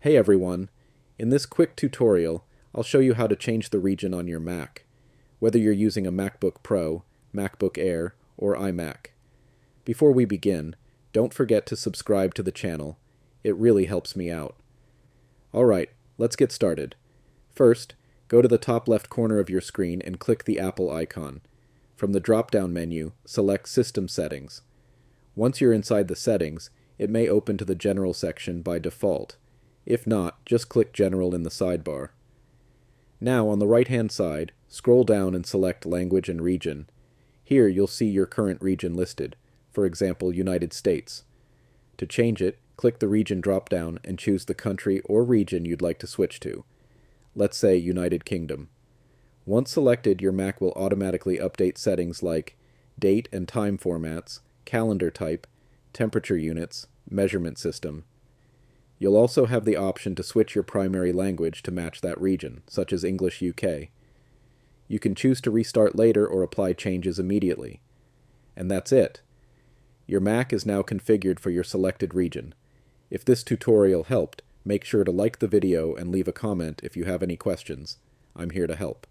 Hey everyone! In this quick tutorial, I'll show you how to change the region on your Mac, whether you're using a MacBook Pro, MacBook Air, or iMac. Before we begin, don't forget to subscribe to the channel. It really helps me out. Alright, let's get started. First, go to the top left corner of your screen and click the Apple icon. From the drop-down menu, select System Settings. Once you're inside the settings, it may open to the General section by default. If not, just click General in the sidebar. Now, on the right-hand side, scroll down and select Language and Region. Here you'll see your current region listed, for example, United States. To change it, click the region drop-down and choose the country or region you'd like to switch to. Let's say United Kingdom. Once selected, your Mac will automatically update settings like date and time formats, calendar type, temperature units, measurement system. You'll also have the option to switch your primary language to match that region, such as English UK. You can choose to restart later or apply changes immediately. And that's it. Your Mac is now configured for your selected region. If this tutorial helped, make sure to like the video and leave a comment if you have any questions. I'm here to help.